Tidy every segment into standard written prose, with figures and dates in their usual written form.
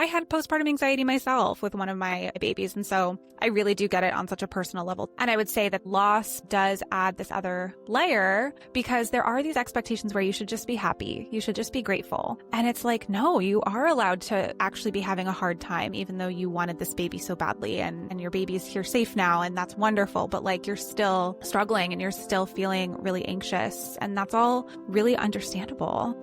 had postpartum anxiety myself with one of my babies. And so I really do get it on such a personal level. And I would say that loss does add this other layer because there are these expectations where you should just be happy. You should just be grateful. And it's like, no, you are allowed to actually be having a hard time, even though you wanted this baby so badly and your baby is here safe now. And that's wonderful. But like, you're still struggling and you're still feeling really anxious. And that's all really understandable.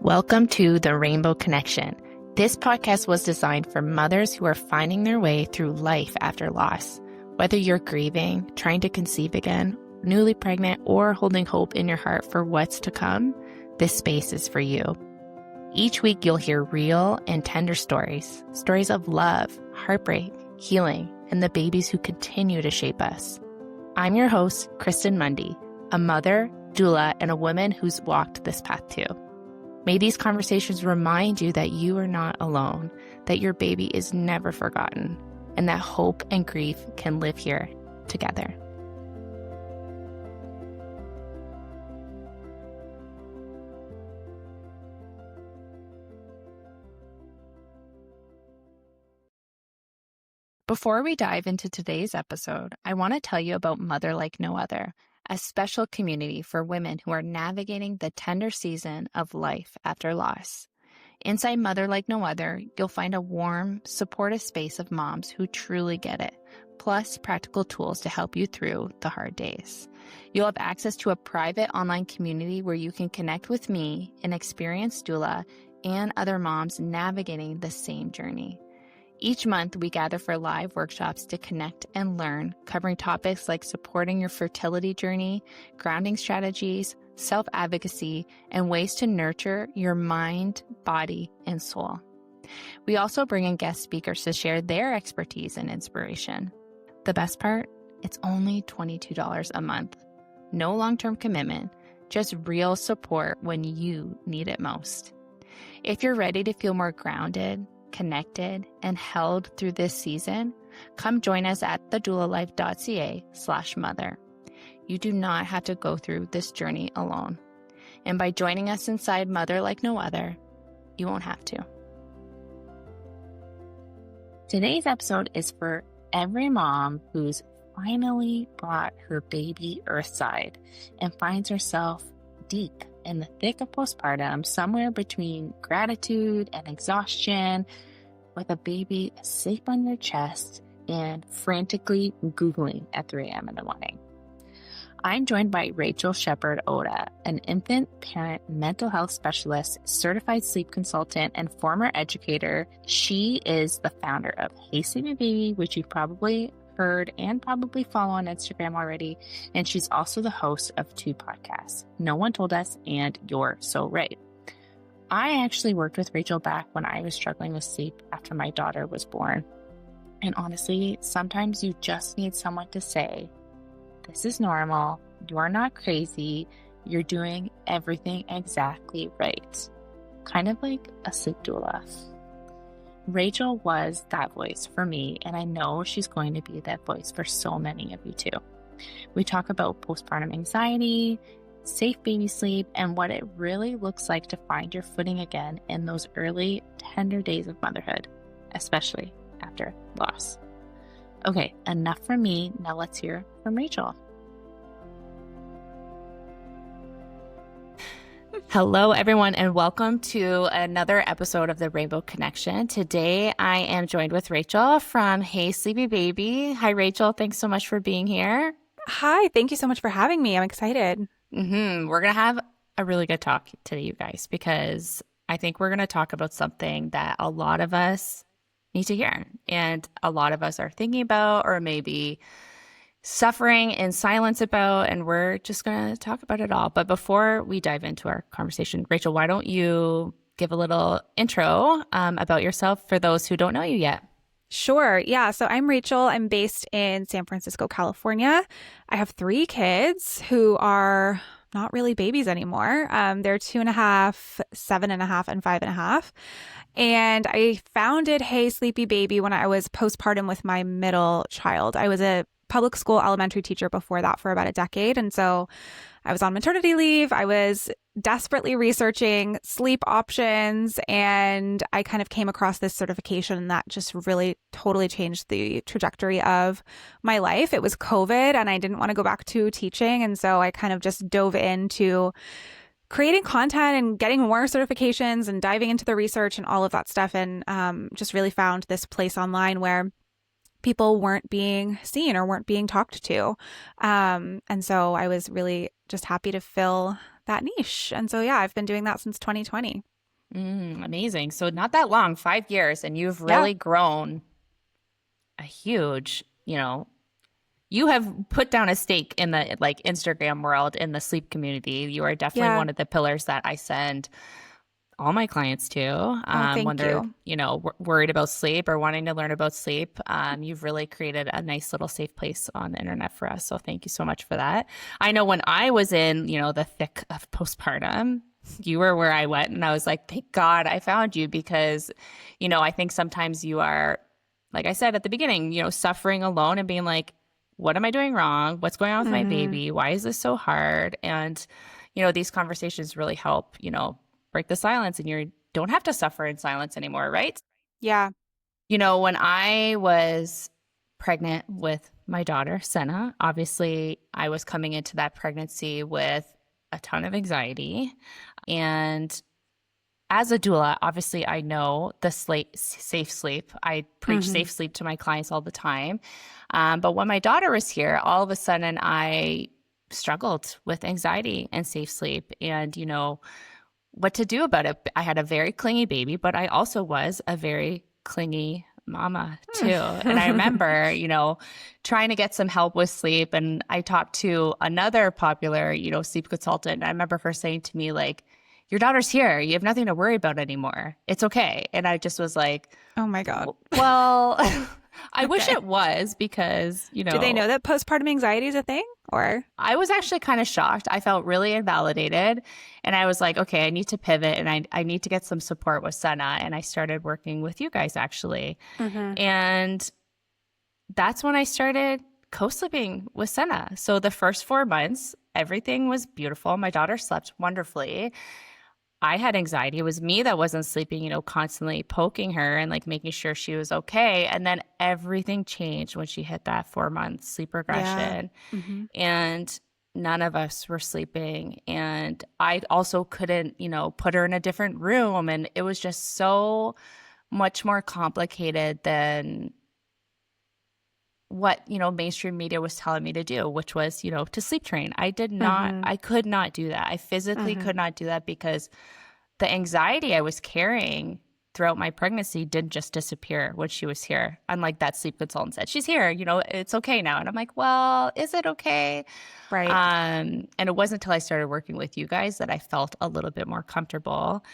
Welcome to The Rainbow Connection. This podcast was designed for mothers who are finding their way through life after loss. Whether you're grieving, trying to conceive again, newly pregnant, or holding hope in your heart for what's to come, this space is for you. Each week, you'll hear real and tender stories of love, heartbreak, healing, and the babies who continue to shape us. I'm your host, Kristen Mundy, a mother, doula, and a woman who's walked this path too. May these conversations remind you that you are not alone, that your baby is never forgotten, and that hope and grief can live here together. Before we dive into today's episode, I want to tell you about Mother Like No Other, a special community for women who are navigating the tender season of life after loss. Inside Mother Like No Other, you'll find a warm, supportive space of moms who truly get it, plus practical tools to help you through the hard days. You'll have access to a private online community where you can connect with me, an experienced doula, and other moms navigating the same journey. Each month, we gather for live workshops to connect and learn, covering topics like supporting your fertility journey, grounding strategies, self-advocacy, and ways to nurture your mind, body, and soul. We also bring in guest speakers to share their expertise and inspiration. The best part? It's only $22 a month. No long-term commitment, just real support when you need it most. If you're ready to feel more grounded, connected, and held through this season, come join us at thedoulalife.ca/mother. You do not have to go through this journey alone. And by joining us inside Mother Like No Other, you won't have to. Today's episode is for every mom who's finally brought her baby earthside and finds herself deep in the thick of postpartum, somewhere between gratitude and exhaustion, with a baby asleep on your chest and frantically Googling at 3 a.m. in the morning. I'm joined by Rachael Shepard-Ohta, an infant parent mental health specialist, certified sleep consultant, and former educator. She is the founder of Hey Sleepy Baby, which you've probably heard and probably follow on Instagram already. And she's also the host of 2 podcasts, No One Told Us and You're So Right. I actually worked with Rachael back when I was struggling with sleep after my daughter was born. And honestly, sometimes you just need someone to say, this is normal, you're not crazy, you're doing everything exactly right. Kind of like a sleep doula. Rachael was that voice for me, and I know she's going to be that voice for so many of you too. We talk about postpartum anxiety, safe baby sleep, and what it really looks like to find your footing again in those early, tender days of motherhood, especially after loss. Okay, enough from me. Now let's hear from Rachael. Hello, everyone, and welcome to another episode of the Rainbow Connection. Today, I am joined with Rachael from Hey Sleepy Baby. Hi, Rachael. Thanks so much for being here. Hi, thank you so much for having me. I'm excited. We're going to have a really good talk today, you guys, because I think we're going to talk about something that a lot of us need to hear, and a lot of us are thinking about or maybe suffering in silence about, and we're just going to talk about it all. But before we dive into our conversation, Rachael, why don't you give a little intro about yourself for those who don't know you yet? Sure. Yeah. So I'm Rachael. I'm based in San Francisco, California. I have 3 kids who are not really babies anymore. They're 2.5, 7.5, and 5.5. And I founded Hey Sleepy Baby when I was postpartum with my middle child. I was a public school elementary teacher before that for about a decade. And so I was on maternity leave. I was desperately researching sleep options, and I kind of came across this certification that just really totally changed the trajectory of my life. It was COVID and I didn't want to go back to teaching. And so I kind of just dove into creating content and getting more certifications and diving into the research and all of that stuff. And just really found this place online where people weren't being seen or weren't being talked to. And so I was really just happy to fill that niche. And so, yeah, I've been doing that since 2020. Amazing. So not that long, 5 years, and you've really grown a huge, you have put down a stake in the Instagram world, in the sleep community. You are definitely one of the pillars that I send all my clients to when they're, worried about sleep or wanting to learn about sleep. You've really created a nice little safe place on the internet for us. So thank you so much for that. I know when I was in, the thick of postpartum, you were where I went, and I was like, thank God I found you, because, I think sometimes you are, like I said at the beginning, suffering alone and being like, what am I doing wrong? What's going on with my baby? Why is this so hard? And, these conversations really help, break the silence, and you don't have to suffer in silence anymore, right? Yeah. When I was pregnant with my daughter, Senna, obviously I was coming into that pregnancy with a ton of anxiety. And as a doula, obviously I know the safe sleep. I preach safe sleep to my clients all the time. But when my daughter was here, all of a sudden I struggled with anxiety and safe sleep, and, what to do about it. I had a very clingy baby, but I also was a very clingy mama too. And I remember, trying to get some help with sleep. And I talked to another popular, sleep consultant. And I remember her saying to me, like, your daughter's here. You have nothing to worry about anymore. It's okay. And I just was like, oh my God. Well, I wish it was, because, Do they know that postpartum anxiety is a thing? Or I was actually kind of shocked. I felt really invalidated. And I was like, okay, I need to pivot, and I need to get some support with Senna. And I started working with you guys, actually. And that's when I started co-sleeping with Senna. So the first 4 months, everything was beautiful. My daughter slept wonderfully. I had anxiety. It was me that wasn't sleeping, constantly poking her and making sure she was okay. And then everything changed when she hit that 4-month sleep regression. And none of us were sleeping. And I also couldn't, put her in a different room. And it was just so much more complicated than what, mainstream media was telling me to do, which was, to sleep train. I could not do that. I physically could not do that, because the anxiety I was carrying throughout my pregnancy didn't just disappear when she was here. Unlike that sleep consultant said, she's here, it's okay now. And I'm like, well, is it okay? Right. And it wasn't until I started working with you guys that I felt a little bit more comfortable,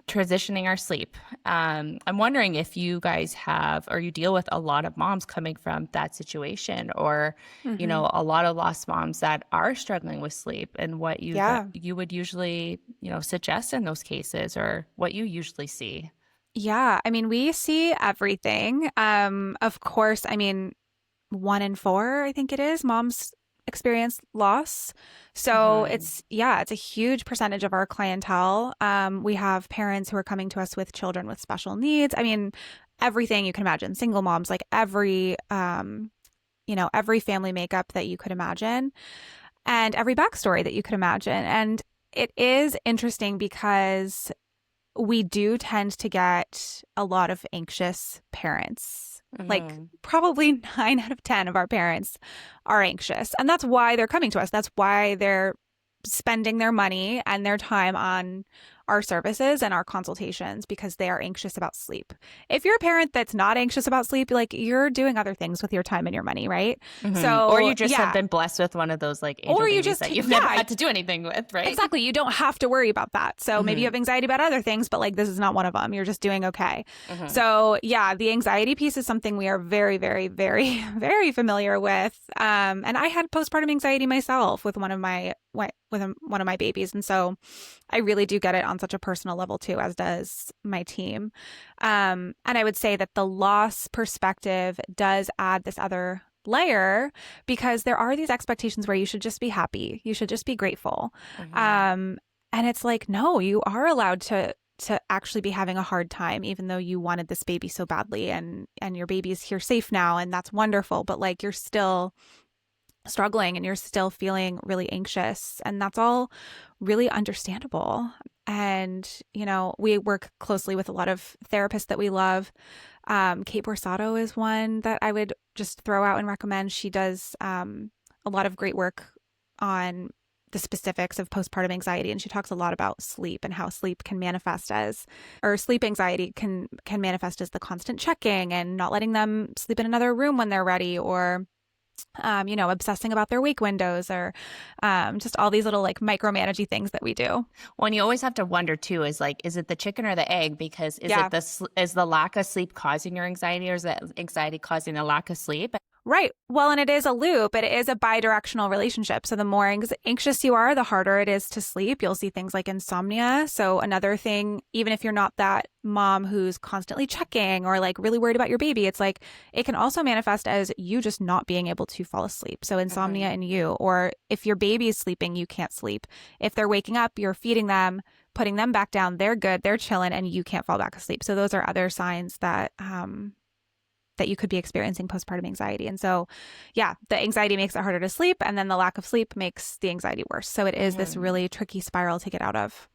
transitioning our sleep. I'm wondering if you guys have, or you deal with a lot of moms coming from that situation, or, a lot of lost moms that are struggling with sleep, and what you would usually, suggest in those cases, or what you usually see. Yeah. I mean, we see everything. Of course, 1 in 4, I think it is, moms experience loss. So it's a huge percentage of our clientele. We have parents who are coming to us with children with special needs. Everything you can imagine, single moms, every family makeup that you could imagine, and every backstory that you could imagine. And it is interesting because we do tend to get a lot of anxious parents. Probably 9 out of 10 of our parents are anxious. And that's why they're coming to us. That's why they're spending their money and their time on our services and our consultations, because they are anxious about sleep. If you're a parent that's not anxious about sleep, you're doing other things with your time and your money, right? So, or you just have been blessed with one of those angel babies that you've never had to do anything with, right? Exactly. You don't have to worry about that. So maybe you have anxiety about other things, but this is not one of them. You're just doing okay. So the anxiety piece is something we are very, very, very, very familiar with. And I had postpartum anxiety myself with one of my babies, and so I really do get it on on such a personal level too, as does my team. And I would say that the loss perspective does add this other layer because there are these expectations where you should just be happy. You should just be grateful. And it's like, no, you are allowed to actually be having a hard time, even though you wanted this baby so badly and your baby is here safe now. And that's wonderful. But like, you're still struggling and you're still feeling really anxious. And that's all really understandable. And, you know, we work closely with a lot of therapists that we love. Kate Borsato is one that I would just throw out and recommend. She does a lot of great work on the specifics of postpartum anxiety. And she talks a lot about sleep and how sleep can manifest as, or sleep anxiety can manifest as the constant checking and not letting them sleep in another room when they're ready, or you know, obsessing about their wake windows, or just all these little like micromanaging things that we do. Well, and you always have to wonder too, is like, is it the chicken or the egg? Because is the lack of sleep causing your anxiety, or is that anxiety causing a lack of sleep? Right. Well, and it is a loop. It is a bi-directional relationship. So the more anxious you are, the harder it is to sleep. You'll see things like insomnia. So another thing, even if you're not that mom who's constantly checking or like really worried about your baby, it's like it can also manifest as you just not being able to fall asleep. So insomnia in you, or if your baby is sleeping, you can't sleep. If they're waking up, you're feeding them, putting them back down. They're good. They're chilling, and you can't fall back asleep. So those are other signs that that you could be experiencing postpartum anxiety. And so, yeah, the anxiety makes it harder to sleep, and then the lack of sleep makes the anxiety worse. So it is this really tricky spiral to get out of.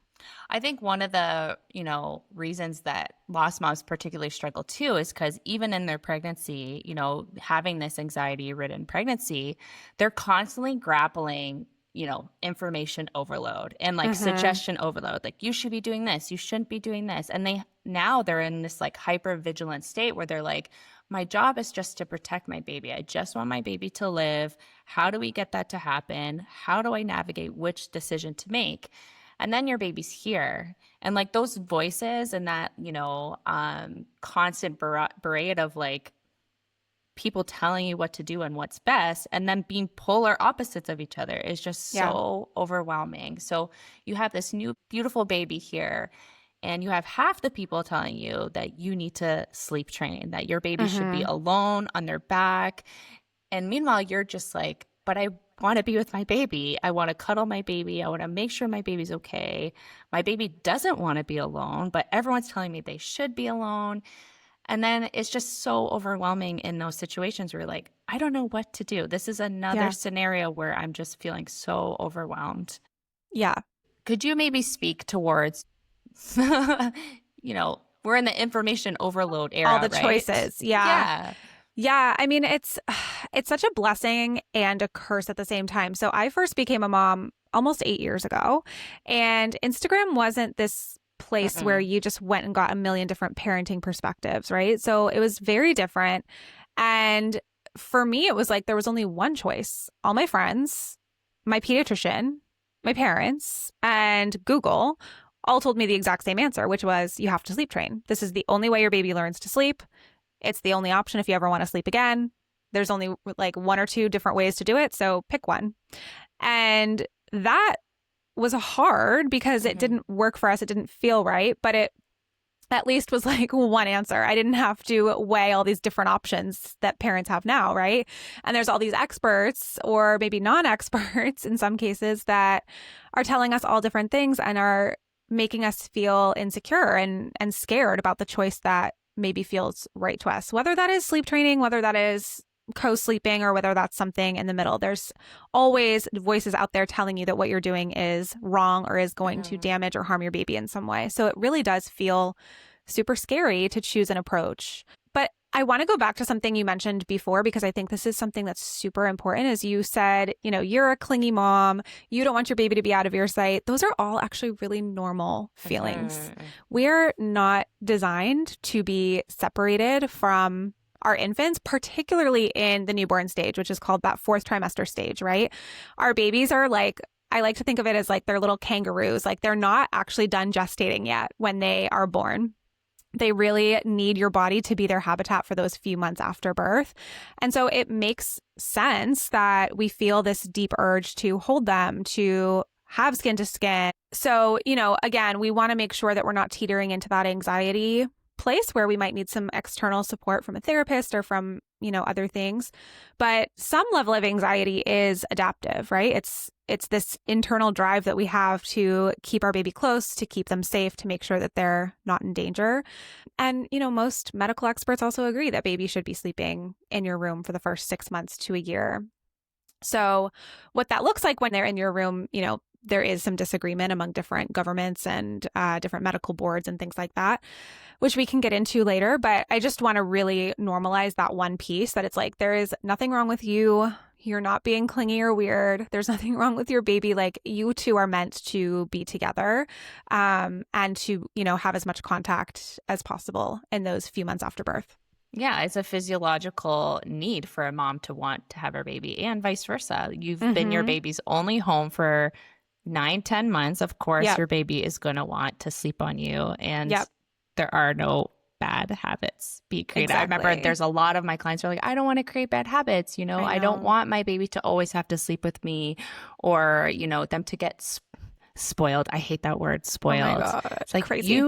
I think one of the, you know, reasons that lost moms particularly struggle too is because even in their pregnancy, you know, having this anxiety-ridden pregnancy, they're constantly grappling, you know, information overload and like suggestion overload. Like, you should be doing this, you shouldn't be doing this. And they're in this like hyper vigilant state where they're like, my job is just to protect my baby. I just want my baby to live. How do we get that to happen? How do I navigate which decision to make? And then your baby's here. And like those voices and that, you know, constant barrage of like people telling you what to do and what's best, and then being polar opposites of each other is just so overwhelming. So you have this new beautiful baby here, and you have half the people telling you that you need to sleep train, that your baby should be alone on their back. And meanwhile, you're just like, but I want to be with my baby. I want to cuddle my baby. I want to make sure my baby's okay. My baby doesn't want to be alone, but everyone's telling me they should be alone. And then it's just so overwhelming in those situations where you're like, I don't know what to do. This is another scenario where I'm just feeling so overwhelmed. Yeah. Could you maybe speak towards, you know, we're in the information overload era, all the right? choices. Yeah. I mean, it's such a blessing and a curse at the same time. So I first became a mom almost 8 years ago, and Instagram wasn't this place where you just went and got a million different parenting perspectives, right? So it was very different. And for me, it was like there was only one choice. All my friends, my pediatrician, my parents, and Google all told me the exact same answer, which was you have to sleep train. This is the only way your baby learns to sleep. It's the only option if you ever want to sleep again. There's only like one or two different ways to do it, so pick one. And that was hard because it didn't work for us. It didn't feel right, but it at least was like one answer. I didn't have to weigh all these different options that parents have now, right? And there's all these experts, or maybe non-experts in some cases, that are telling us all different things and are making us feel insecure and scared about the choice that maybe feels right to us, whether that is sleep training, whether that is co-sleeping, or whether that's something in the middle. There's always voices out there telling you that what you're doing is wrong or is going to damage or harm your baby in some way. So it really does feel super scary to choose an approach. But I want to go back to something you mentioned before, because I think this is something that's super important. As you said, you know, you're a clingy mom. You don't want your baby to be out of your sight. Those are all actually really normal feelings. We're not designed to be separated from our infants, particularly in the newborn stage, which is called that fourth trimester stage, right? Our babies are like, I like to think of it as like they're little kangaroos. Like they're not actually done gestating yet when they are born. They really need your body to be their habitat for those few months after birth. And so it makes sense that we feel this deep urge to hold them, to have skin to skin. So, again, we want to make sure that we're not teetering into that anxiety place where we might need some external support from a therapist or from, other things. But some level of anxiety is adaptive, right? It's this internal drive that we have to keep our baby close, to keep them safe, to make sure that they're not in danger. And, most medical experts also agree that baby should be sleeping in your room for the first 6 months to a year. So what that looks like when they're in your room, there is some disagreement among different governments and different medical boards and things like that, which we can get into later. But I just want to really normalize that one piece that it's like, there is nothing wrong with you. You're not being clingy or weird. There's nothing wrong with your baby. Like, you two are meant to be together and to, have as much contact as possible in those few months after birth. Yeah, it's a physiological need for a mom to want to have her baby and vice versa. You've been your baby's only home for 9-10 months. Of course, your baby is going to want to sleep on you, and there are no bad habits be created. Exactly. I remember there's a lot of my clients who are like, I don't want to create bad habits. I don't want my baby to always have to sleep with me, or, them to get spoiled. I hate that word, spoiled. Oh my God. It's like crazy.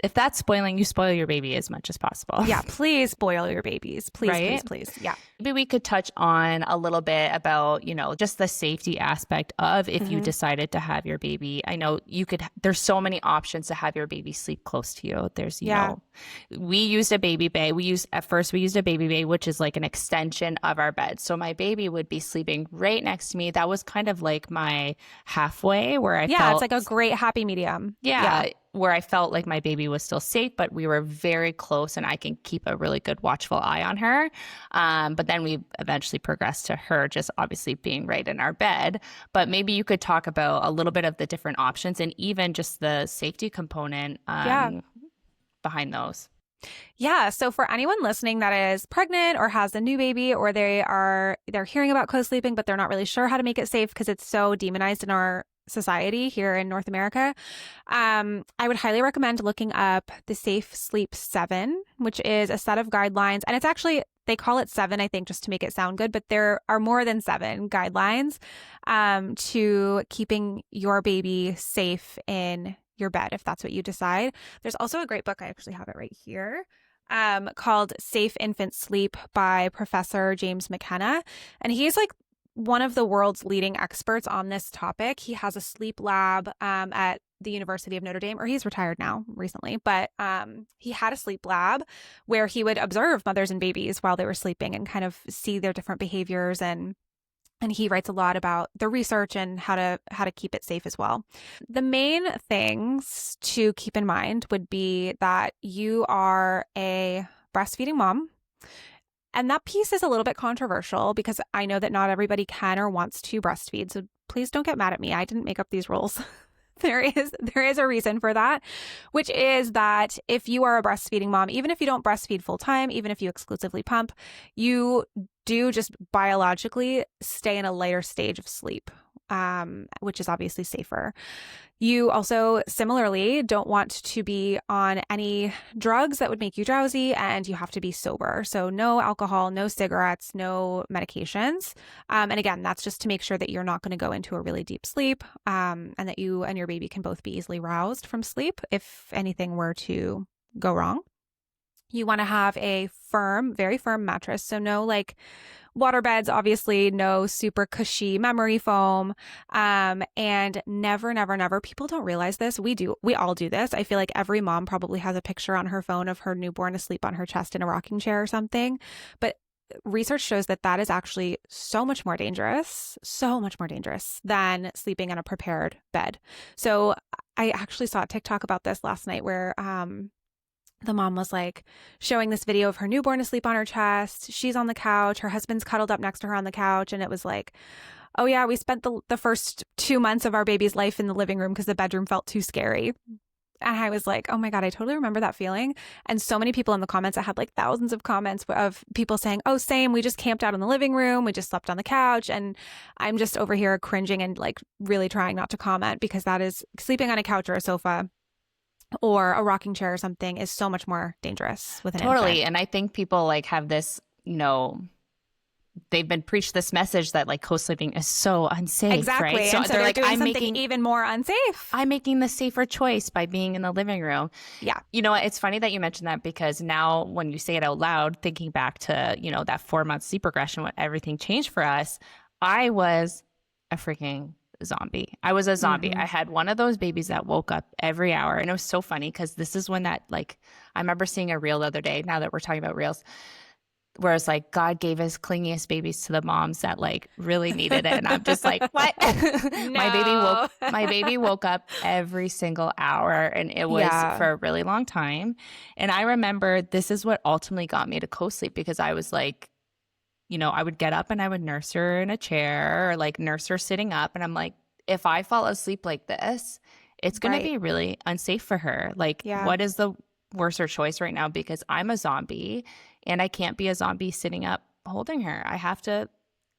If that's spoiling, you spoil your baby as much as possible. Yeah, please spoil your babies. Please, right? please. Yeah. Maybe we could touch on a little bit about, just the safety aspect of if you decided to have your baby. I know there's so many options to have your baby sleep close to you. There's, we used a baby bay. At first we used a baby bay, which is like an extension of our bed. So my baby would be sleeping right next to me. That was kind of like my halfway where I felt. Yeah, it's like a great happy medium. Yeah. Where I felt like my baby was still safe, but we were very close and I can keep a really good watchful eye on her. But then we eventually progressed to her just obviously being right in our bed. But maybe you could talk about a little bit of the different options and even just the safety component behind those. Yeah. So for anyone listening that is pregnant or has a new baby, or they're hearing about co-sleeping, but they're not really sure how to make it safe because it's so demonized in our society here in North America, I would highly recommend looking up the Safe Sleep 7, which is a set of guidelines. And it's actually, they call it 7, I think, just to make it sound good, but there are more than 7 guidelines to keeping your baby safe in your bed, if that's what you decide. There's also a great book, I actually have it right here, called Safe Infant Sleep by Professor James McKenna. And he's like one of the world's leading experts on this topic. He has a sleep lab at the University of Notre Dame, or he's retired now recently, but he had a sleep lab where he would observe mothers and babies while they were sleeping and kind of see their different behaviors, and he writes a lot about the research and how to keep it safe as well. The main things to keep in mind would be that you are a breastfeeding mom. And that piece is a little bit controversial because I know that not everybody can or wants to breastfeed. So please don't get mad at me. I didn't make up these rules. There is a reason for that, which is that if you are a breastfeeding mom, even if you don't breastfeed full time, even if you exclusively pump, you do just biologically stay in a lighter stage of sleep, which is obviously safer. You also similarly don't want to be on any drugs that would make you drowsy, and you have to be sober. So no alcohol, no cigarettes, no medications. And again, that's just to make sure that you're not going to go into a really deep sleep, and that you and your baby can both be easily roused from sleep if anything were to go wrong. You want to have a very firm mattress. So no like water beds, obviously, no super cushy memory foam. And never, people don't realize this. We all do this. I feel like every mom probably has a picture on her phone of her newborn asleep on her chest in a rocking chair or something. But research shows that is actually so much more dangerous than sleeping in a prepared bed. So I actually saw a TikTok about this last night where, the mom was like showing this video of her newborn asleep on her chest. She's on the couch. Her husband's cuddled up next to her on the couch. And it was like, oh yeah, we spent the first 2 months of our baby's life in the living room because the bedroom felt too scary. And I was like, oh my God, I totally remember that feeling. And so many people in the comments, I had like thousands of comments of people saying, oh, same. We just camped out in the living room. We just slept on the couch. And I'm just over here cringing and like really trying not to comment because that is sleeping on a couch or a sofa or a rocking chair or something is so much more dangerous with an infant. And I think people like have this, they've been preached this message that like co-sleeping is so unsafe, Exactly. right? So they're like, doing something even more unsafe. I'm making the safer choice by being in the living room. Yeah. You know what? It's funny that you mentioned that, because now when you say it out loud, thinking back to, you know, that 4-month sleep regression, when everything changed for us, I was a freaking zombie. I was a zombie. I had one of those babies that woke up every hour. And it was so funny because this is when that, like, I remember seeing a reel the other day, now that we're talking about reels, where it's like God gave his clingiest babies to the moms that like really needed it. And I'm just like, what? No. My baby woke up every single hour, and it was for a really long time. And I remember this is what ultimately got me to co-sleep, because I was like, you know, I would get up and I would nurse her in a chair, or like nurse her sitting up. And I'm like, if I fall asleep like this, it's going to be really unsafe for her. Like, what is the worser choice right now? Because I'm a zombie and I can't be a zombie sitting up holding her. I have to,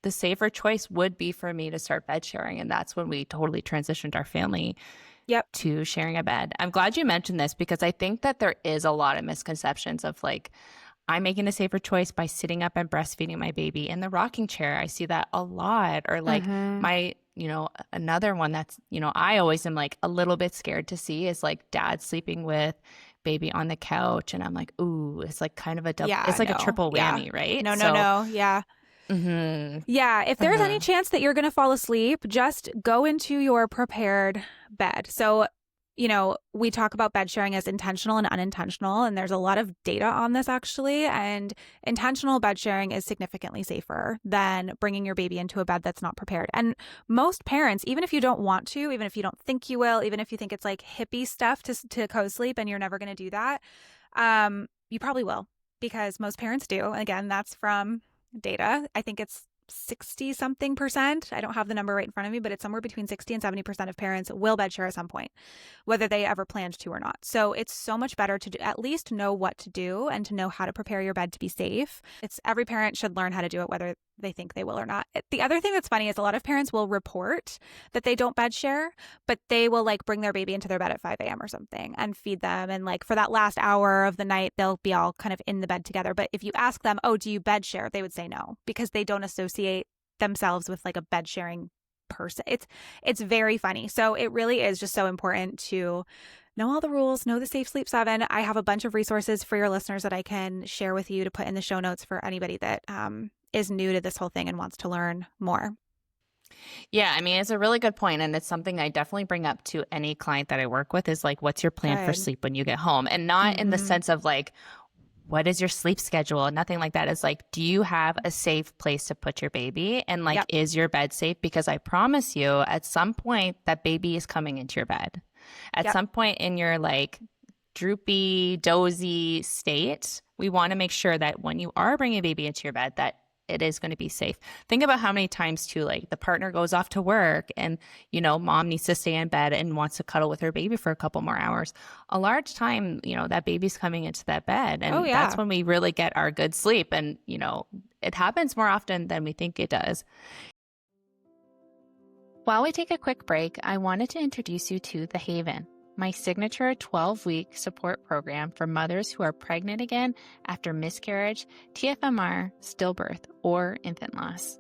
the safer choice would be for me to start bed sharing. And that's when we totally transitioned our family to sharing a bed. I'm glad you mentioned this, because I think that there is a lot of misconceptions of like, I'm making a safer choice by sitting up and breastfeeding my baby in the rocking chair. I see that a lot. Or like my, you know, another one that's, you know, I always am like a little bit scared to see is like dad sleeping with baby on the couch. And I'm like, ooh, it's like kind of a double, it's like a triple whammy, right? No. Yeah. Yeah. If there's any chance that you're going to fall asleep, just go into your prepared bed. So, you know, we talk about bed sharing as intentional and unintentional, and there's a lot of data on this actually. And intentional bed sharing is significantly safer than bringing your baby into a bed that's not prepared. And most parents, even if you don't want to, even if you don't think you will, even if you think it's like hippie stuff to co-sleep and you're never going to do that, you probably will, because most parents do. Again, that's from data. I think it's 60 something percent. I don't have the number right in front of me, but it's somewhere between 60 and 70% of parents will bed share at some point, whether they ever planned to or not. So it's so much better to at least know what to do and to know how to prepare your bed to be safe. It's every parent should learn how to do it, whether they think they will or not. The other thing that's funny is a lot of parents will report that they don't bed share, but they will like bring their baby into their bed at 5 a.m. or something and feed them. And like for that last hour of the night, they'll be all kind of in the bed together. But if you ask them, oh, do you bed share? They would say no, because they don't associate themselves with like a bed sharing person. It's very funny. So it really is just so important to know all the rules, know the Safe Sleep 7. I have a bunch of resources for your listeners that I can share with you to put in the show notes for anybody that is new to this whole thing and wants to learn more. Yeah, I mean, it's a really good point, and it's something I definitely bring up to any client that I work with is like, what's your plan for sleep when you get home? And not in the sense of like, what is your sleep schedule? Nothing like that. It's like, do you have a safe place to put your baby? And like, is your bed safe? Because I promise you, at some point, that baby is coming into your bed. At some point in your like droopy, dozy state, we want to make sure that when you are bringing a baby into your bed, that it is going to be safe. Think about how many times too, like the partner goes off to work and, you know, mom needs to stay in bed and wants to cuddle with her baby for a couple more hours. A large time, you know, that baby's coming into that bed, and that's when we really get our good sleep. And, you know, it happens more often than we think it does. While we take a quick break, I wanted to introduce you to The Haven, my signature 12-week support program for mothers who are pregnant again after miscarriage, TFMR, stillbirth, or infant loss.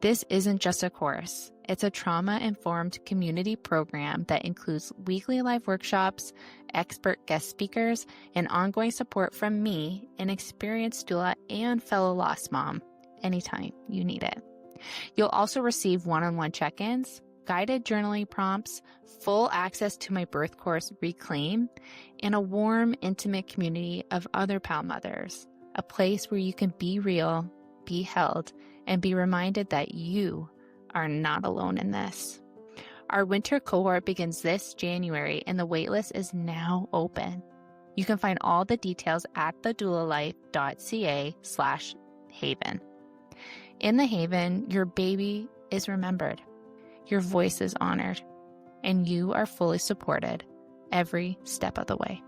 This isn't just a course. It's a trauma-informed community program that includes weekly live workshops, expert guest speakers, and ongoing support from me, an experienced doula and fellow lost mom, anytime you need it. You'll also receive one-on-one check-ins, guided journaling prompts, full access to my birth course, Reclaim, and a warm, intimate community of other pal mothers, a place where you can be real, be held, and be reminded that you are not alone in this. Our winter cohort begins this January, and the waitlist is now open. You can find all the details at thedoulalife.ca/haven. In The Haven, your baby is remembered, your voice is honored, and you are fully supported every step of the way.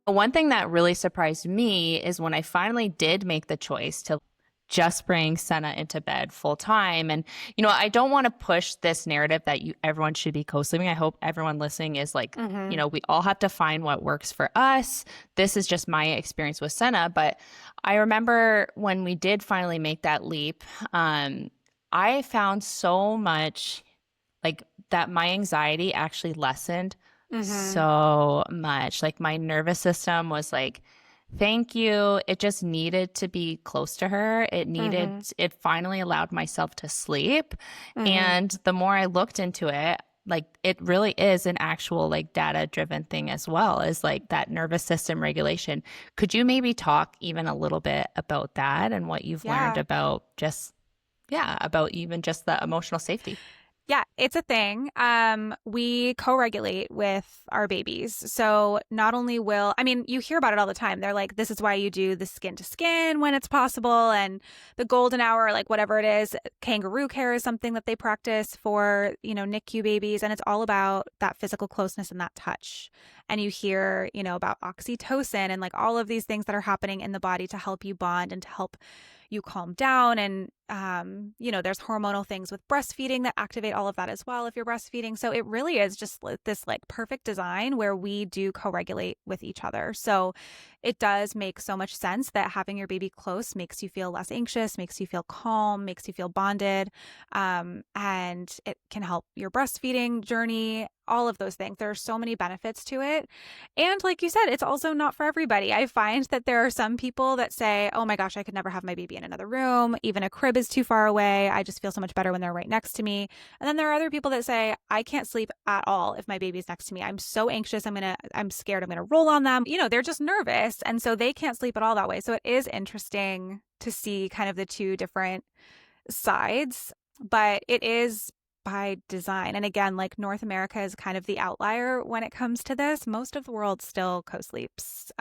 One thing that really surprised me is when I finally did make the choice to just bring Senna into bed full time. And, I don't want to push this narrative that everyone should be co-sleeping. I hope everyone listening is like, we all have to find what works for us. This is just my experience with Senna. But I remember when we did finally make that leap, I found so much like that my anxiety actually lessened so much. Like my nervous system was like, thank you. It just needed to be close to her. It finally allowed myself to sleep. And the more I looked into it, like it really is an actual like data driven thing as well as like that nervous system regulation. Could you maybe talk even a little bit about that and what you've learned about about even just the emotional safety? Yeah, it's a thing. We co-regulate with our babies. So not only you hear about it all the time. They're like, this is why you do the skin to skin when it's possible. And the golden hour, like whatever it is, kangaroo care is something that they practice for, NICU babies. And it's all about that physical closeness and that touch. And you hear, about oxytocin and like all of these things that are happening in the body to help you bond and to help you calm down. And, there's hormonal things with breastfeeding that activate all of that as well if you're breastfeeding. So it really is just this like perfect design where we do co-regulate with each other. So it does make so much sense that having your baby close makes you feel less anxious, makes you feel calm, makes you feel bonded. And it can help your breastfeeding journey, all of those things. There are so many benefits to it. And like you said, it's also not for everybody. I find that there are some people that say, oh my gosh, I could never have my baby in another room. Even a crib is too far away. I just feel so much better when they're right next to me. And then there are other people that say, I can't sleep at all if my baby's next to me. I'm so anxious. I'm scared I'm going to roll on them. They're just nervous. And so they can't sleep at all that way. So it is interesting to see kind of the two different sides, but it is by design. And again, like North America is kind of the outlier when it comes to this. Most of the world still co-sleeps.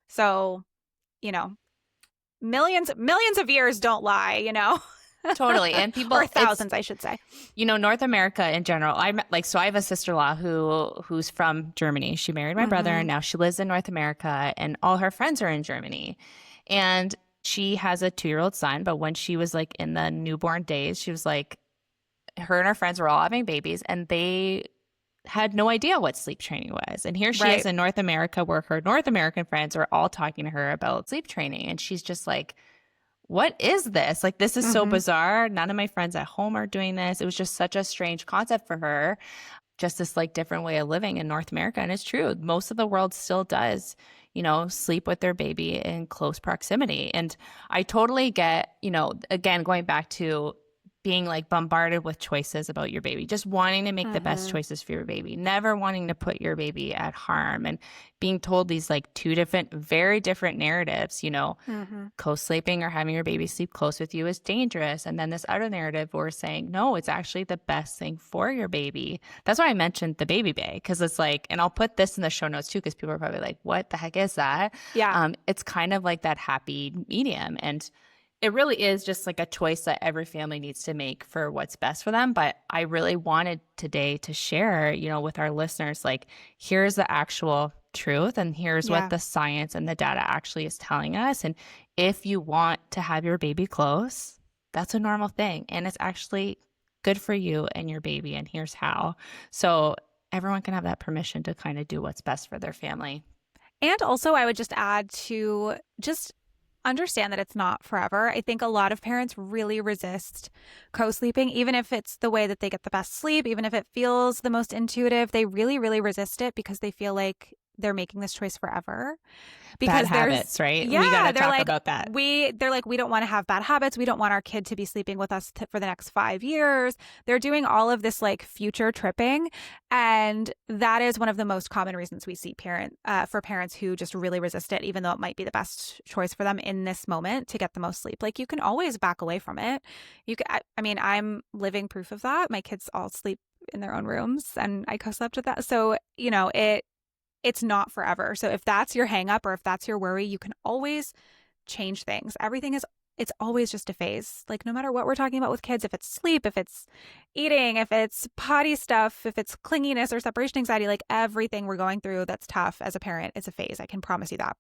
So, millions of years don't lie, Totally. And people, or thousands, I should say. North America in general, I have a sister-in-law who's from Germany. She married my brother and now she lives in North America and all her friends are in Germany. And she has a 2-year-old son, but when she was like in the newborn days, she was like, her and her friends were all having babies and they had no idea what sleep training was. And here she is in North America where her North American friends are all talking to her about sleep training. And she's just like, what is this? Like, this is so bizarre. None of my friends at home are doing this. It was just such a strange concept for her, just this like different way of living in North America. And it's true. Most of the world still does, sleep with their baby in close proximity. And I totally get, again, going back to being like bombarded with choices about your baby, just wanting to make the best choices for your baby, never wanting to put your baby at harm and being told these like two very different narratives, co-sleeping or having your baby sleep close with you is dangerous. And then this other narrative where we're saying, no, it's actually the best thing for your baby. That's why I mentioned the baby bay, because it's like, and I'll put this in the show notes too, because people are probably like, what the heck is that? Yeah. It's kind of like that happy medium. And it really is just like a choice that every family needs to make for what's best for them. But I really wanted today to share, with our listeners, like, here's the actual truth and here's what the science and the data actually is telling us. And if you want to have your baby close, that's a normal thing. And it's actually good for you and your baby. And here's how. So everyone can have that permission to kind of do what's best for their family. And also, I would just add to just understand that it's not forever. I think a lot of parents really resist co-sleeping, even if it's the way that they get the best sleep, even if it feels the most intuitive, they really, really resist it because they feel like they're making this choice forever. Because bad habits, right? Yeah, we got to talk like, about that. They're like, we don't want to have bad habits. We don't want our kid to be sleeping with us for the next 5 years. They're doing all of this like future tripping. And that is one of the most common reasons we see for parents who just really resist it, even though it might be the best choice for them in this moment to get the most sleep. Like, you can always back away from it. I'm living proof of that. My kids all sleep in their own rooms and I co-slept with that. So, it's not forever. So if that's your hang up or if that's your worry, you can always change things. It's always just a phase. Like, no matter what we're talking about with kids, if it's sleep, if it's eating, if it's potty stuff, if it's clinginess or separation anxiety, like everything we're going through that's tough as a parent, it's a phase. I can promise you that.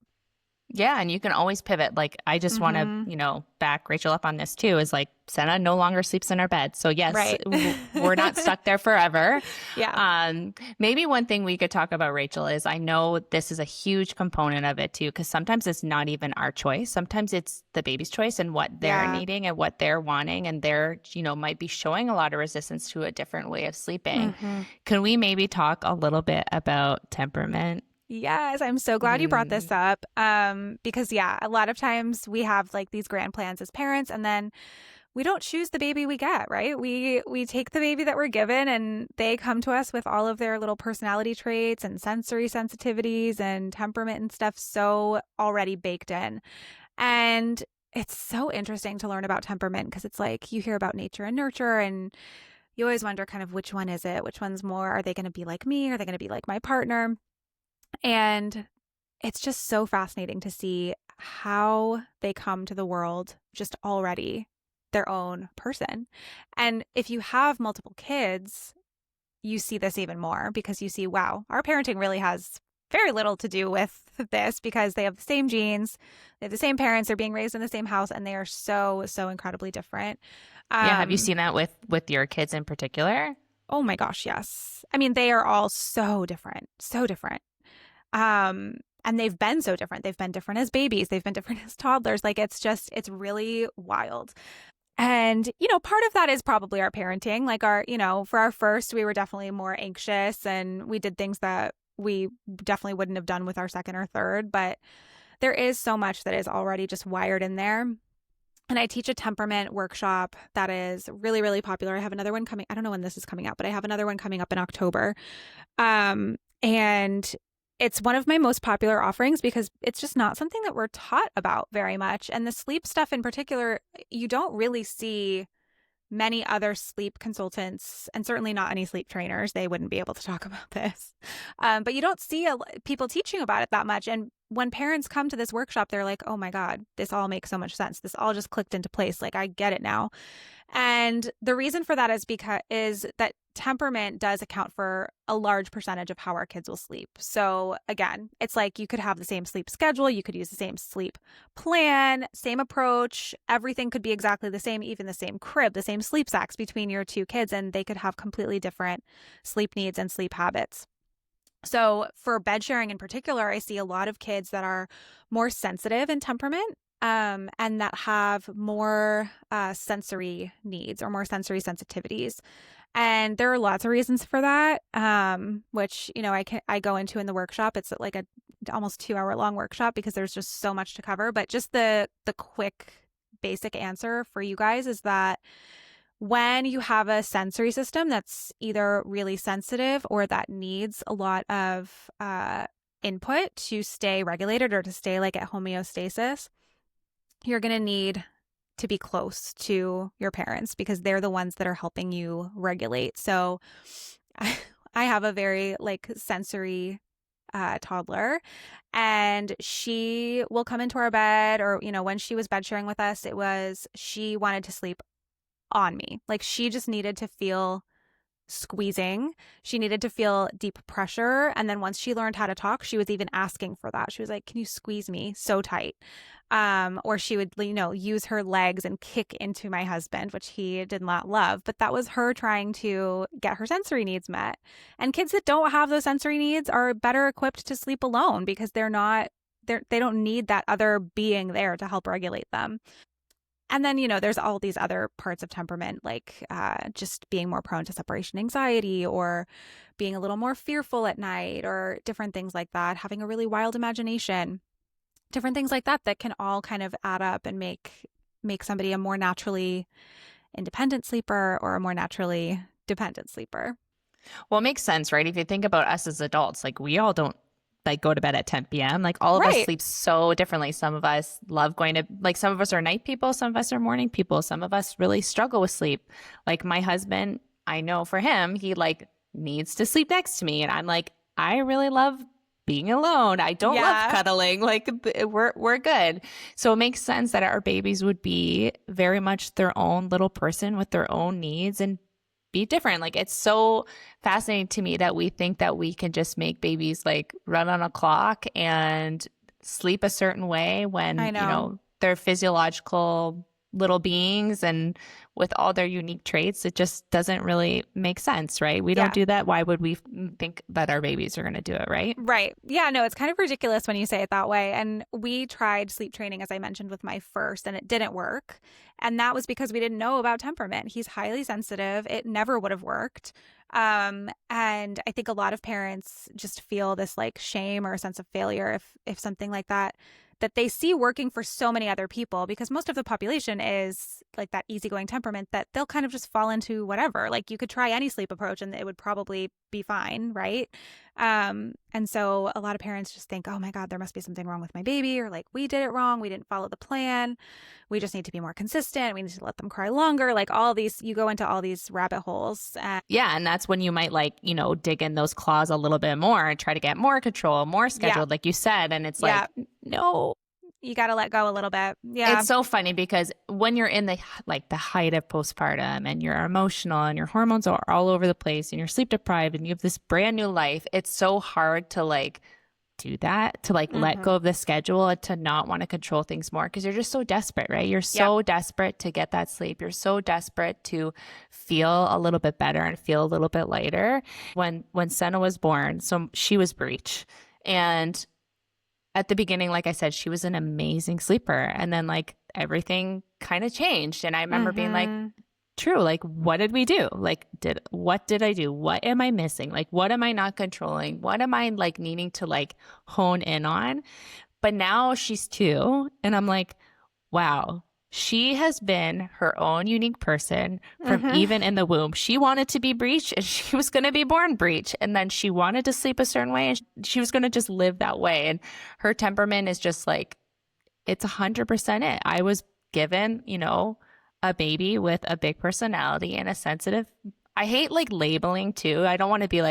Yeah, and you can always pivot. Like, I just want Mm-hmm. to, back Rachel up on this too, is like Senna no longer sleeps in our bed. So yes, Right. we're not stuck there forever. Yeah. Maybe one thing we could talk about, Rachel, is I know this is a huge component of it too, because sometimes it's not even our choice. Sometimes it's the baby's choice and what they're Yeah. needing and what they're wanting, and they're, might be showing a lot of resistance to a different way of sleeping. Mm-hmm. Can we maybe talk a little bit about temperament? Yes, I'm so glad you brought this up. Because yeah, a lot of times we have like these grand plans as parents, and then we don't choose the baby we get, right? We take the baby that we're given, and they come to us with all of their little personality traits and sensory sensitivities and temperament and stuff so already baked in. And it's so interesting to learn about temperament because it's like you hear about nature and nurture, and you always wonder kind of which one is it? Which one's more? Are they going to be like me? Are they going to be like my partner? And it's just so fascinating to see how they come to the world just already their own person. And if you have multiple kids, you see this even more because you see, wow, our parenting really has very little to do with this because they have the same genes, they have the same parents, they're being raised in the same house, and they are so, so incredibly different. Yeah, have you seen that with your kids in particular? Oh my gosh, yes. I mean, they are all so different, so different. And they've been so different. They've been different as babies. They've been different as toddlers. Like it's really wild. And, part of that is probably our parenting. Like for our first, we were definitely more anxious and we did things that we definitely wouldn't have done with our second or third. But there is so much that is already just wired in there. And I teach a temperament workshop that is really, really popular. I have another one coming. I don't know when this is coming out, but I have another one coming up in October. And it's one of my most popular offerings because it's just not something that we're taught about very much. And the sleep stuff in particular, you don't really see many other sleep consultants, and certainly not any sleep trainers. They wouldn't be able to talk about this. But you don't see people teaching about it that much. And when parents come to this workshop, they're like, oh my God, this all makes so much sense. This all just clicked into place. Like, I get it now. And the reason for that is that temperament does account for a large percentage of how our kids will sleep. So again, it's like you could have the same sleep schedule, you could use the same sleep plan, same approach, everything could be exactly the same, even the same crib, the same sleep sacks between your two kids, and they could have completely different sleep needs and sleep habits. So for bed sharing in particular, I see a lot of kids that are more sensitive in temperament, and that have more sensory needs or more sensory sensitivities. And there are lots of reasons for that, which, I go into in the workshop. It's like a almost 2-hour long workshop because there's just so much to cover. But just the quick basic answer for you guys is that when you have a sensory system that's either really sensitive or that needs a lot of input to stay regulated or to stay like at homeostasis, you're going to need to be close to your parents because they're the ones that are helping you regulate. So I have a very like sensory toddler, and she will come into our bed, or when she was bed sharing with us, she wanted to sleep on me. Like, she just needed to feel squeezing. She needed to feel deep pressure. And then once she learned how to talk, she was even asking for that. She was like, can you squeeze me so tight? Or she would, use her legs and kick into my husband, which he did not love. But that was her trying to get her sensory needs met. And kids that don't have those sensory needs are better equipped to sleep alone because they don't need that other being there to help regulate them. And then, there's all these other parts of temperament, like just being more prone to separation anxiety or being a little more fearful at night or different things like that, having a really wild imagination, different things like that can all kind of add up and make somebody a more naturally independent sleeper or a more naturally dependent sleeper. Well, it makes sense, right? If you think about us as adults, like we all don't like go to bed at 10 p.m. Like all of us sleep so differently. Some of us love going to, like some of us are night people, some of us are morning people, some of us really struggle with sleep. Like my husband, I know for him, he like needs to sleep next to me. And I'm like, I really love being alone. I don't love cuddling. Like we're good. So it makes sense that our babies would be very much their own little person with their own needs and be different. Like it's so fascinating to me that we think that we can just make babies like run on a clock and sleep a certain way when, I know. they're physiological little beings and with all their unique traits, it just doesn't really make sense, right? We don't Yeah. do that. Why would we think that our babies are going to do it, right? Right. Yeah, no, it's kind of ridiculous when you say it that way. And we tried sleep training, as I mentioned, with my first, and it didn't work. And that was because we didn't know about temperament. He's highly sensitive. It never would have worked. And I think a lot of parents just feel this like shame or a sense of failure if something like that they see working for so many other people, because most of the population is like that easygoing temperament that they'll kind of just fall into whatever. Like you could try any sleep approach and it would probably be fine, right? And so a lot of parents just think, oh my God, there must be something wrong with my baby, or like we did it wrong. We didn't follow the plan. We just need to be more consistent. We need to let them cry longer. Like all these, you go into all these rabbit holes. Yeah. And that's when you might dig in those claws a little bit more and try to get more control, more scheduled, like you said. And it's like, no, you got to let go a little bit. Yeah. It's so funny because when you're in the height of postpartum and you're emotional and your hormones are all over the place and you're sleep deprived and you have this brand new life, it's so hard to do that, to let go of the schedule and to not want to control things more because you're just so desperate, right? You're so desperate to get that sleep. You're so desperate to feel a little bit better and feel a little bit lighter. When Senna was born, so she was breech, and at the beginning, like I said, she was an amazing sleeper. And then everything kind of changed. And I remember being like, true, what did we do? What did I do? What am I missing? What am I not controlling? What am I needing to hone in on? But now she's 2 and I'm like, wow, she has been her own unique person from even in the womb. She wanted to be breech and she was going to be born breech. And then she wanted to sleep a certain way and she was going to just live that way. And her temperament is just it's 100% it. I was given, a baby with a big personality and a sensitive. I hate labeling too. I don't want to be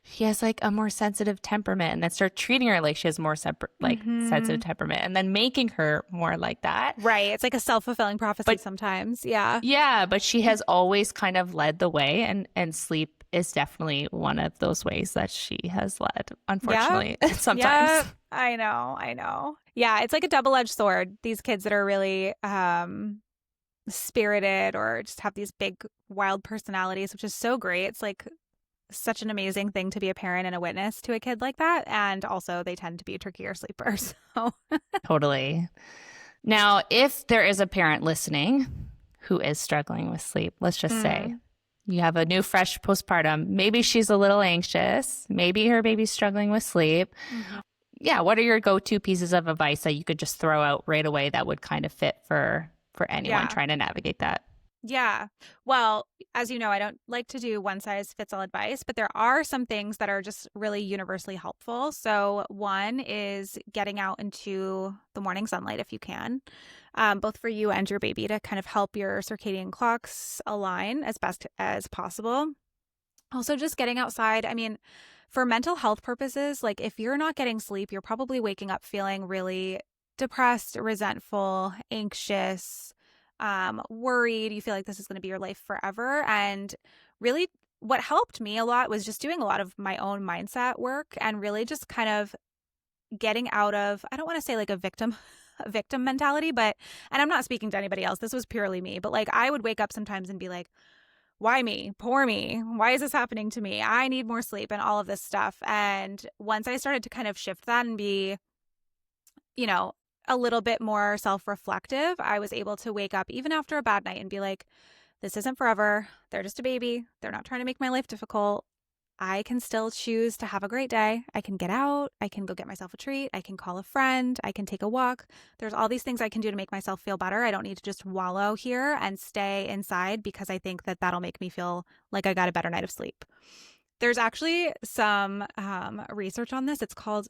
she has a more sensitive temperament and then start treating her like she has more sensitive temperament and then making her more like that. Right. It's like a self-fulfilling prophecy sometimes. Yeah. Yeah. But she has always kind of led the way and sleep is definitely one of those ways that she has led, unfortunately, sometimes. Yeah. I know. Yeah. It's like a double-edged sword. These kids that are really, spirited or just have these big wild personalities, which is so great. It's such an amazing thing to be a parent and a witness to a kid like that. And also they tend to be trickier sleepers. So Totally. Now, if there is a parent listening who is struggling with sleep, let's just say you have a new fresh postpartum, maybe she's a little anxious, maybe her baby's struggling with sleep. Yeah, what are your go-to pieces of advice that you could just throw out right away that would kind of fit for anyone trying to navigate that? Yeah. Well, as you know, I don't like to do one size fits all advice, but there are some things that are just really universally helpful. So one is getting out into the morning sunlight if you can, both for you and your baby to kind of help your circadian clocks align as best as possible. Also, just getting outside. I mean, for mental health purposes, if you're not getting sleep, you're probably waking up feeling really depressed, resentful, anxious, worried. You feel like this is going to be your life forever. And really what helped me a lot was just doing a lot of my own mindset work and really just kind of getting out of, I don't want to say a victim mentality, but, and I'm not speaking to anybody else. This was purely me, but I would wake up sometimes and be like, why me? Poor me. Why is this happening to me? I need more sleep and all of this stuff. And once I started to kind of shift that and be, a little bit more self-reflective, I was able to wake up even after a bad night and be like, this isn't forever. They're just a baby. They're not trying to make my life difficult. I can still choose to have a great day. I can get out. I can go get myself a treat. I can call a friend. I can take a walk. There's all these things I can do to make myself feel better. I don't need to just wallow here and stay inside because I think that that'll make me feel like I got a better night of sleep. There's actually some research on this. It's called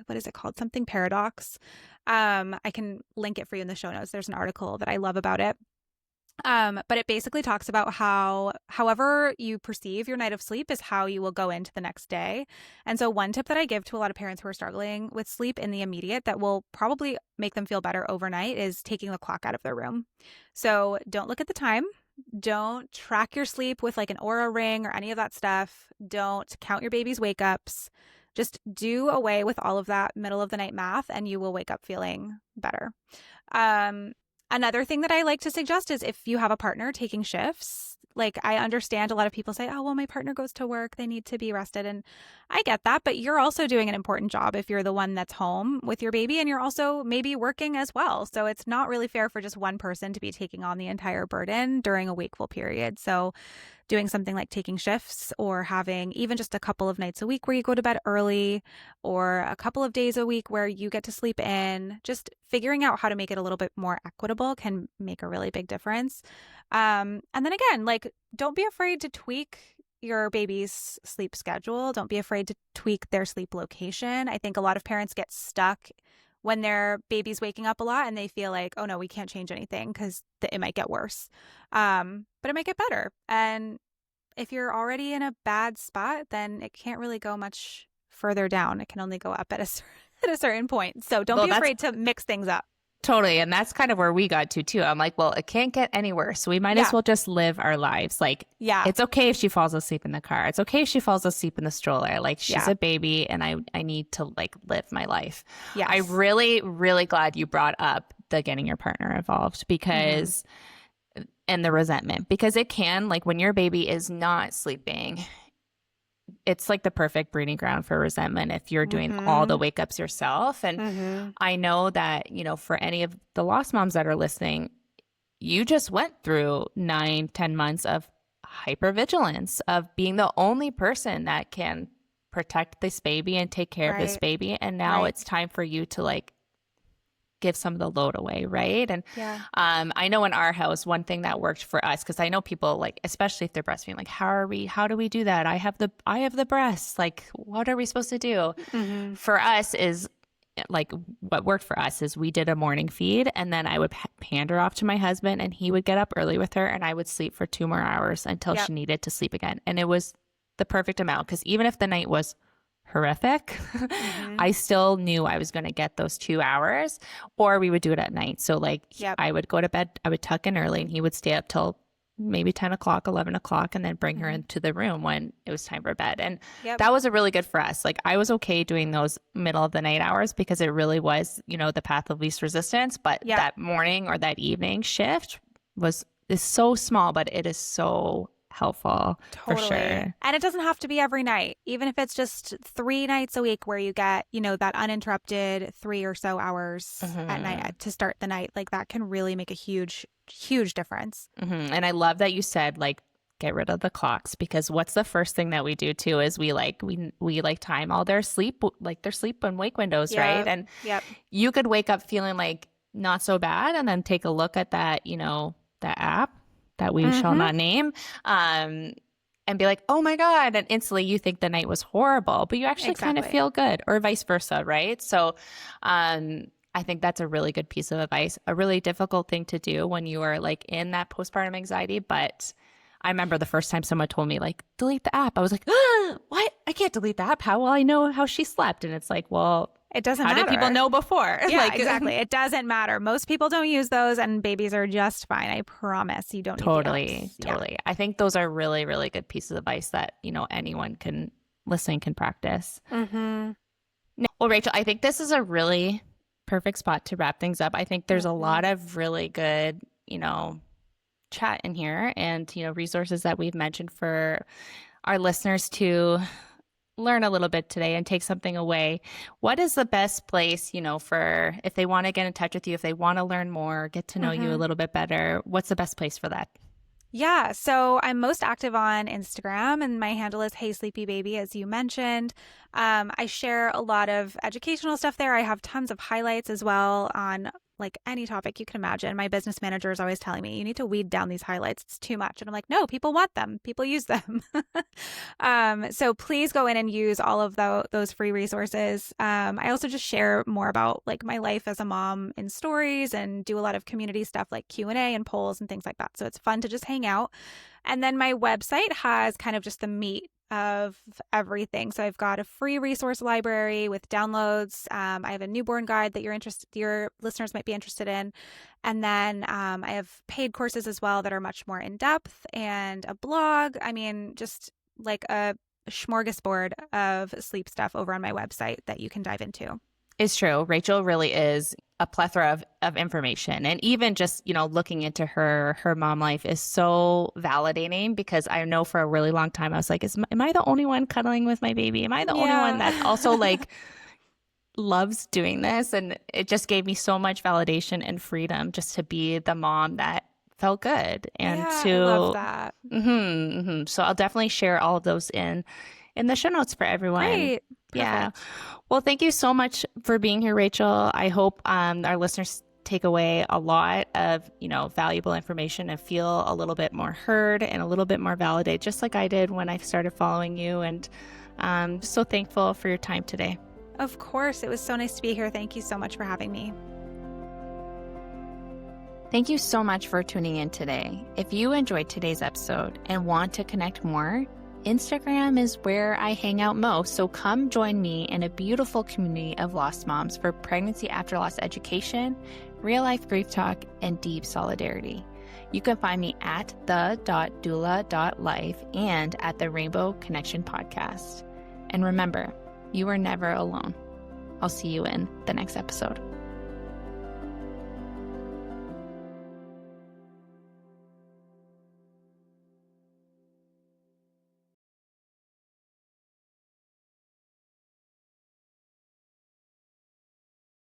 what is it called? Something paradox. I can link it for you in the show notes. There's an article that I love about it. But it basically talks about how, however you perceive your night of sleep is how you will go into the next day. And so one tip that I give to a lot of parents who are struggling with sleep in the immediate that will probably make them feel better overnight is taking the clock out of their room. So don't look at the time. Don't track your sleep with an Oura ring or any of that stuff. Don't count your baby's wake ups. Just do away with all of that middle of the night math and you will wake up feeling better. Another thing that I like to suggest is if you have a partner taking shifts, like I understand a lot of people say, oh, well, my partner goes to work, they need to be rested. And I get that, but you're also doing an important job if you're the one that's home with your baby and you're also maybe working as well. So it's not really fair for just one person to be taking on the entire burden during a wakeful period. So doing something like taking shifts or having even just a couple of nights a week where you go to bed early or a couple of days a week where you get to sleep in, just figuring out how to make it a little bit more equitable can make a really big difference. And then again, like, don't be afraid to tweak your baby's sleep schedule. Don't be afraid to tweak their sleep location. I think a lot of parents get stuck when their baby's waking up a lot and they feel like, oh no, we can't change anything because it might get worse. But it might get better. And if you're already in a bad spot, then it can't really go much further down. It can only go up at a certain point. So don't be afraid to mix things up. Totally. And that's kind of where we got to too. I'm like, well, it can't get any worse. So we might as well just live our lives. Like, it's okay if she falls asleep in the car. It's okay if she falls asleep in the stroller. Like, she's a baby and I need to like live my life. Yes. I'm really, really glad you brought up the getting your partner involved because, and the resentment, because it can, like when your baby is not sleeping, it's like the perfect breeding ground for resentment if you're doing all the wake ups yourself. And I know that, you know, for any of the lost moms that are listening, you just went through 9-10 months of hypervigilance, of being the only person that can protect this baby and take care of this baby. And now it's time for you to like give some of the load away, right? And I know in our house, one thing that worked for us, because I know people like, especially if they're breastfeeding, like how do we do that? I have the breasts. Like, what are we supposed to do? For us is like, what worked for us is we did a morning feed and then I would hand her off to my husband and he would get up early with her and I would sleep for 2 more hours until she needed to sleep again. And it was the perfect amount, because even if the night was horrific, I still knew I was going to get those 2 hours, or we would do it at night. So like I would go to bed, I would tuck in early and he would stay up till maybe 10 o'clock, 11 o'clock, and then bring her into the room when it was time for bed. And that was a really good for us. Like I was okay doing those middle of the night hours because it really was, you know, the path of least resistance. But that morning or that evening shift is so small, but it is so helpful for sure. And it doesn't have to be every night, even if it's just 3 nights a week where you get, you know, that uninterrupted 3 or so hours at night to start the night. Like that can really make a huge difference. And I love that you said like get rid of the clocks, because what's the first thing that we do too is we time all their sleep, like their sleep and wake windows, right? And you could wake up feeling like not so bad and then take a look at that, you know, that app that we shall not name, and be like, oh my God. And instantly you think the night was horrible, but you actually kind of feel good, or vice versa, right? So I think that's a really good piece of advice, a really difficult thing to do when you are like in that postpartum anxiety. But I remember the first time someone told me like, delete the app. I was like, what? I can't delete the app. How will I know how she slept? And it's like, well, it doesn't matter. How did people know before? Yeah, like, exactly. It doesn't matter. Most people don't use those and babies are just fine. I promise. You don't need Totally. I think those are really, really good pieces of advice that, you know, anyone can practice. Well, Rachel, I think this is a really perfect spot to wrap things up. I think there's a lot of really good, you know, chat in here and, you know, resources that we've mentioned for our listeners to learn a little bit today and take something away. What is the best place, you know, for if they want to get in touch with you, if they want to learn more, get to know you a little bit better, what's the best place for that? Yeah, so I'm most active on Instagram and my handle is Hey Sleepy Baby, as you mentioned. I share a lot of educational stuff there. I have tons of highlights as well on like any topic you can imagine. My business manager is always telling me, you need to weed down these highlights. It's too much. And I'm like, no, people want them. People use them. So please go in and use all of those free resources. I also just share more about like my life as a mom in stories and do a lot of community stuff like Q&A and polls and things like that. So it's fun to just hang out. And then my website has kind of just the meat of everything. So I've got a free resource library with downloads. I have a newborn guide that your listeners might be interested in. And then I have paid courses as well that are much more in depth, and a blog. I mean, just like a smorgasbord of sleep stuff over on my website that you can dive into. It's true. Rachael really is a plethora of information. And even just, looking into her mom life is so validating, because I know for a really long time, I was like, am I the only one cuddling with my baby? Am I the only one that also loves doing this? And it just gave me so much validation and freedom just to be the mom that felt good. And I love that. So I'll definitely share all of those in the show notes for everyone. Great. Yeah. Well, thank you so much for being here, Rachael. I hope our listeners take away a lot of, valuable information and feel a little bit more heard and a little bit more validated, just like I did when I started following you. And just so thankful for your time today. Of course. It was so nice to be here. Thank you so much for having me. Thank you so much for tuning in today. If you enjoyed today's episode and want to connect more, Instagram is where I hang out most, so come join me in a beautiful community of lost moms for pregnancy after loss education, real-life grief talk, and deep solidarity. You can find me at the.doula.life and at the Rainbow Connection Podcast. And remember, you are never alone. I'll see you in the next episode.